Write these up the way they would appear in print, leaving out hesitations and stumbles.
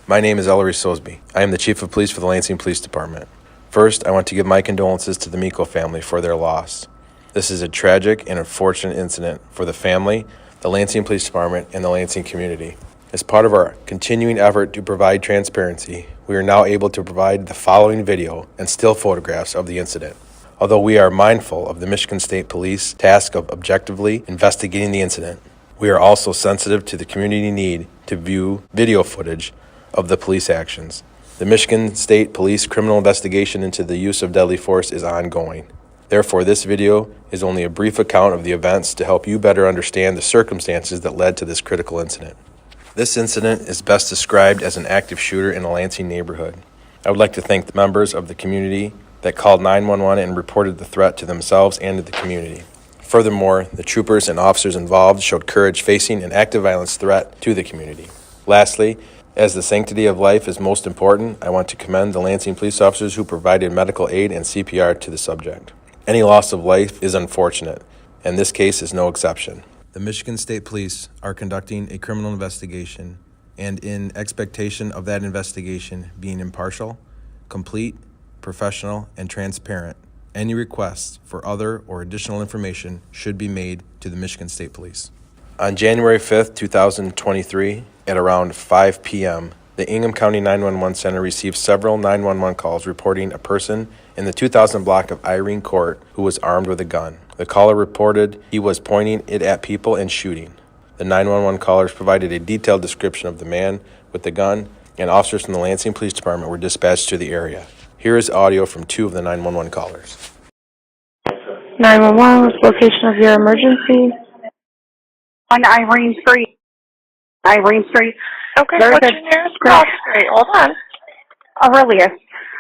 My name is Ellery Sosby. I am the Chief of Police for the Lansing Police Department. First, I want to give my condolences to the Miko family for their loss. This is a tragic and unfortunate incident for the family, the Lansing Police Department, and the Lansing community. As part of our continuing effort to provide transparency, we are now able to provide the following video and still photographs of the incident. Although we are mindful of the Michigan State Police task of objectively investigating the incident, we are also sensitive to the community need to view video footage of the police actions. The Michigan State Police criminal investigation into the use of deadly force is ongoing. Therefore, this video is only a brief account of the events to help you better understand the circumstances that led to this critical incident. This incident is best described as an active shooter in a Lansing neighborhood. I would like to thank the members of the community that called 911 and reported the threat to themselves and to the community. Furthermore, the troopers and officers involved showed courage facing an active violence threat to the community. Lastly, as the sanctity of life is most important, I want to commend the Lansing police officers who provided medical aid and CPR to the subject. Any loss of life is unfortunate, and this case is no exception. The Michigan State Police are conducting a criminal investigation, and in expectation of that investigation being impartial, complete, professional, and transparent, any requests for other or additional information should be made to the Michigan State Police. On January 5th, 2023, at around 5 p.m., the Ingham County 911 Center received several 911 calls reporting a person in the 2000 block of Irene Court who was armed with a gun. The caller reported he was pointing it at people and shooting. The 911 callers provided a detailed description of the man with the gun, and officers from the Lansing Police Department were dispatched to the area. Here is audio from two of the 911 callers. 911, what's the location of your emergency? On Irene Street. Irene Street. Okay, what's your nearest cross street? Hold on. Aurelius.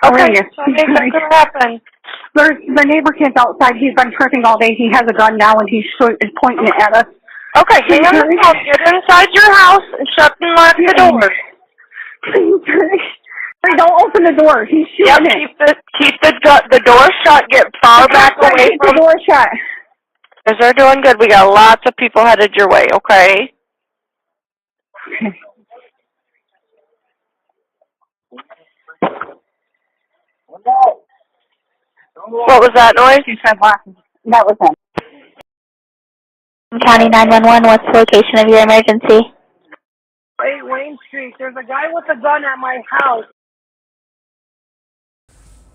Okay, Aurelius. something's going to happen. There's the neighbor kid's outside. He's been tripping all day. He has a gun now, and he's pointing it at us. Okay, hang on the phone. Get inside your house and shut and lock the door. Hey, don't open the door. He's shooting it. Keep the door shut. Get far back away from the door shut. Because they're doing good. We got lots of people headed your way, okay? What was that noise? She said laughing. That was him. County 911, what's the location of your emergency? 8 Wayne Street. There's a guy with a gun at my house.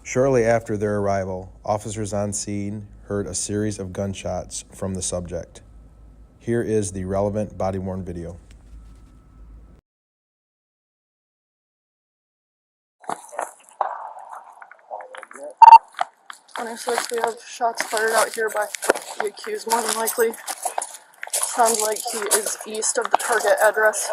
Shortly after their arrival, officers on scene heard a series of gunshots from the subject. Here is the relevant body-worn video. We have shots fired out here by the accused, more than likely. Sounds like he is east of the target address.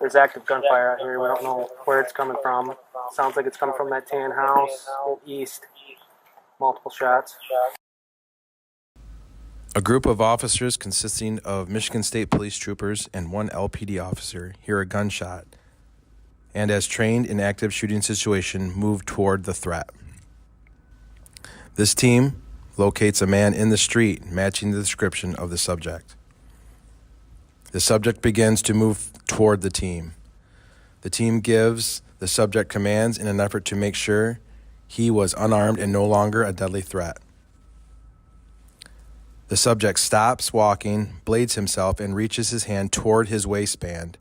There's active gunfire out here. We don't know where it's coming from. Sounds like it's coming from that tan house east. Multiple shots. A group of officers consisting of Michigan State Police troopers and one LPD officer hear a gunshot and, as trained in active shooting situation, move toward the threat. This team locates a man in the street matching the description of the subject. The subject begins to move toward the team. The team gives the subject commands in an effort to make sure he was unarmed and no longer a deadly threat. The subject stops walking, blades himself, and reaches his hand toward his waistband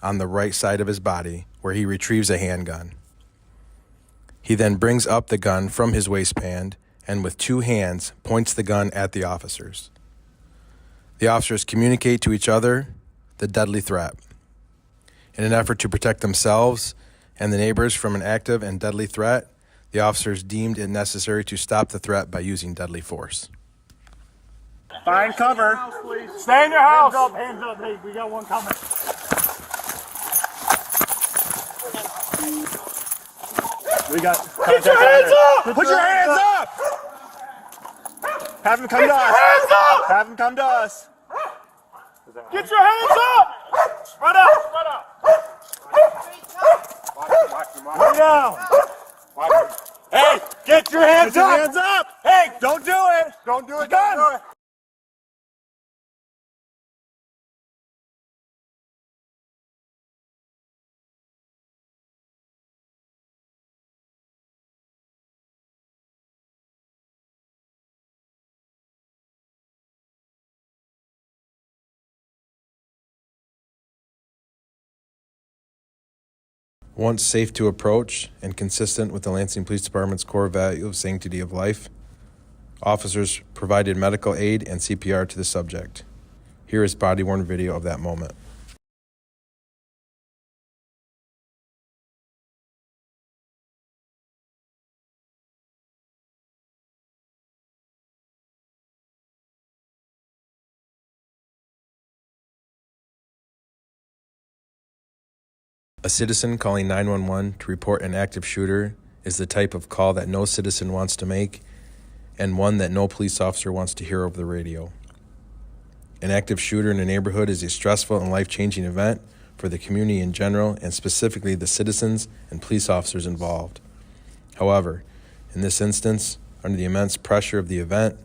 on the right side of his body, where he retrieves a handgun. He then brings up the gun from his waistband and with two hands points the gun at the officers. The officers communicate to each other the deadly threat. In an effort to protect themselves and the neighbors from an active and deadly threat, the officers deemed it necessary to stop the threat by using deadly force. Find cover. Stay in your house. Hands up. Hey, we got one coming. We got contact. Put your hands up! Put your hands up! Have him come to us. Have him come to us. Get your hands up! Spread out! Spread out! Lay down! Hey, get your hands up! Hey, don't do it! Don't do it! Don't do it! Once safe to approach and consistent with the Lansing Police Department's core value of sanctity of life, officers provided medical aid and CPR to the subject. Here is body-worn video of that moment. A citizen calling 911 to report an active shooter is the type of call that no citizen wants to make and one that no police officer wants to hear over the radio. An active shooter in a neighborhood is a stressful and life-changing event for the community in general and specifically the citizens and police officers involved. However, in this instance, under the immense pressure of the event,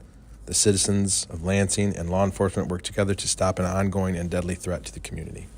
the citizens of Lansing and law enforcement work together to stop an ongoing and deadly threat to the community.